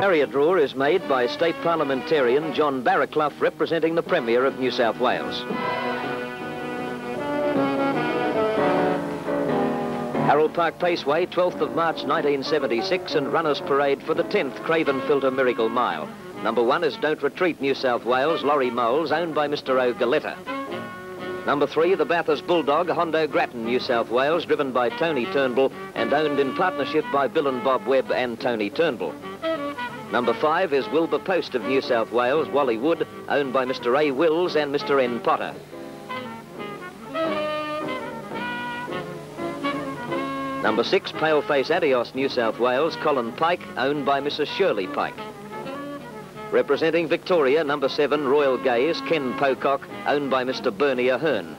Barrier draw is made by State Parliamentarian John Barraclough, representing the Premier of New South Wales. Harold Park Paceway, 12th of March 1976, and runners parade for the 10th Craven Filter Miracle Mile. Number 1 is Don't Retreat, New South Wales, Laurie Moles, owned by Mr. O'Galetta. Number 3, the Bathurst Bulldog, Hondo Grattan, New South Wales, driven by Tony Turnbull and owned in partnership by Bill and Bob Webb and Tony Turnbull. Number 5 is Wilbur Post of New South Wales, Wally Wood, owned by Mr. A. Wills and Mr. N. Potter. Number 6, Paleface Adios, New South Wales, Colin Pike, owned by Mrs. Shirley Pike. Representing Victoria, number 7, Royal Gaze, Ken Pocock, owned by Mr. Bernie Ahern.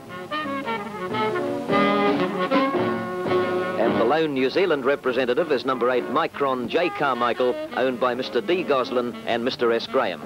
And the lone New Zealand representative is number 8, Micron J. Carmichael, owned by Mr. D. Goslin and Mr. S. Graham.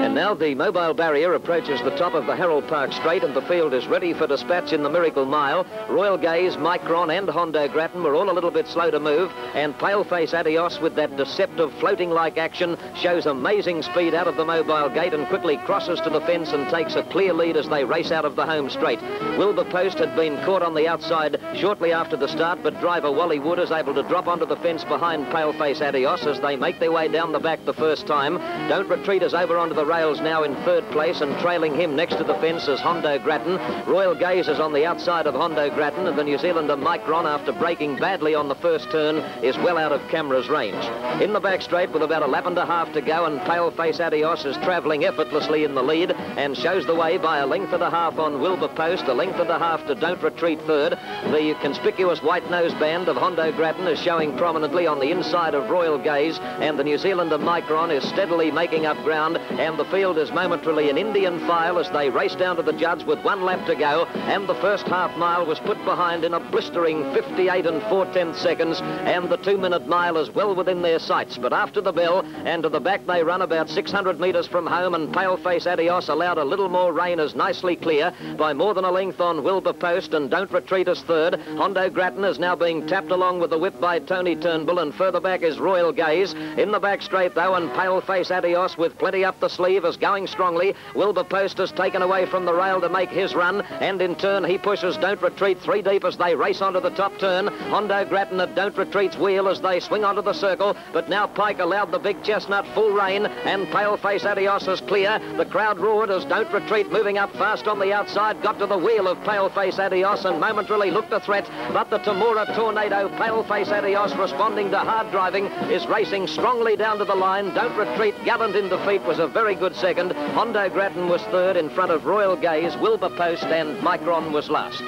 And now the mobile barrier approaches the top of the Harold Park Straight, and the field is ready for dispatch in the Miracle Mile. Royal Gaze, Micron and Hondo Grattan were all a little bit slow to move, and Paleface Adios, with that deceptive floating-like action, shows amazing speed out of the mobile gate and quickly crosses to the fence and takes a clear lead as they race out of the home straight. Wilbur Post had been caught on the outside shortly after the start, but driver Wally Wood is able to drop onto the fence behind Paleface Adios as they make their way down the back the first time. Don't Retreat is over onto the rails now in 3rd place, and trailing him next to the fence is Hondo Grattan. Royal Gaze is on the outside of Hondo Grattan, and the New Zealander Micron, after braking badly on the first turn, is well out of camera's range. In the back straight with about a lap and a half to go, and Paleface Adios is travelling effortlessly in the lead and shows the way by a length and a half on Wilbur Post, a length and a half to Don't Retreat 3rd. The conspicuous white nose band of Hondo Grattan is showing prominently on the inside of Royal Gaze, and the New Zealander Micron is steadily making up ground, and the field is momentarily in Indian file as they race down to the judge with 1 lap to go, and the first half mile was put behind in a blistering 58 4/10 seconds, and the 2-minute mile is well within their sights. But after the bell and to the back they run about 600 metres from home, and Paleface Adios allowed a little more rain is nicely clear by more than a length on Wilbur Post, and Don't Retreat is 3rd. Hondo Grattan is now being tapped along with the whip by Tony Turnbull, and further back is Royal Gaze. In the back straight though, and Paleface Adios with plenty up the sleeve is going strongly. Wilbur Post is taken away from the rail to make his run, and in turn he pushes Don't Retreat 3 deep as they race onto the top turn. Hondo Grattan at Don't Retreat's wheel as they swing onto the circle, but now Pike allowed the big chestnut full rein, and Paleface Adios is clear. The crowd roared as Don't Retreat, moving up fast on the outside, got to the wheel of Paleface Adios and momentarily looked a threat, but the Temora Tornado, Paleface Adios, responding to hard driving, is racing strongly down to the line. Don't Retreat, gallant in defeat, was a very good second. Hondo Grattan was 3rd in front of Royal Gaze, Wilbur Post and Micron was last.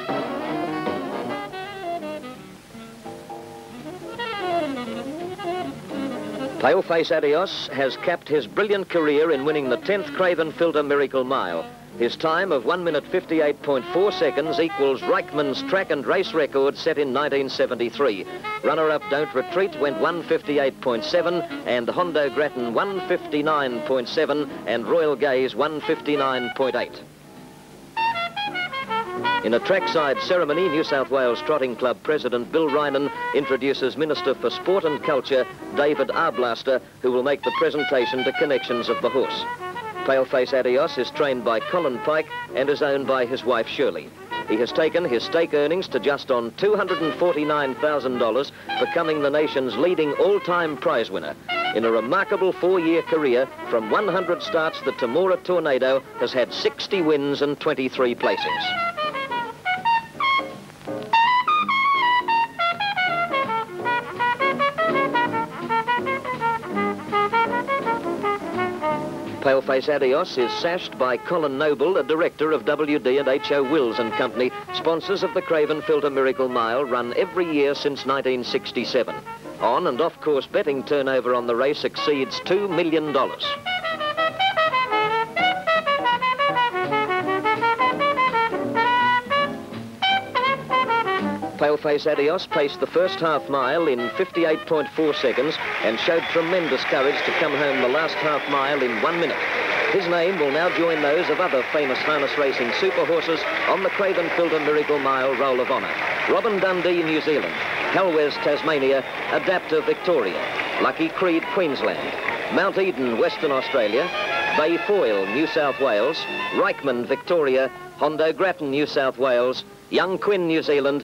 Paleface Adios has capped his brilliant career in winning the 10th Craven Filter Miracle Mile. His time of 1 minute 58.4 seconds equals Reichmann's track and race record set in 1973. Runner-up Don't Retreat went 158.7, and Hondo Grattan 159.7, and Royal Gaze 159.8. In a trackside ceremony, New South Wales Trotting Club President Bill Rynan introduces Minister for Sport and Culture David Arblaster, who will make the presentation to Connections of the Horse. Paleface Adios is trained by Colin Pike and is owned by his wife Shirley. He has taken his stake earnings to just on $249,000, becoming the nation's leading all-time prize winner. In a remarkable 4-year career, from 100 starts, the Temora Tornado has had 60 wins and 23 placings. Paleface Adios is sashed by Colin Noble, a director of W.D. and H.O. Wills and Company, sponsors of the Craven Filter Miracle Mile, run every year since 1967. On and off-course betting turnover on the race exceeds $2 million. Paleface Adios paced the first half mile in 58.4 seconds and showed tremendous courage to come home the last half mile in 1 minute. His name will now join those of other famous harness racing super horses on the Craven Filter Miracle Mile Roll of Honour. Robin Dundee, New Zealand. Helwes, Tasmania. Adapter, Victoria. Lucky Creed, Queensland. Mount Eden, Western Australia. Bay Foyle, New South Wales. Reichman, Victoria. Hondo Grattan, New South Wales. Young Quinn, New Zealand.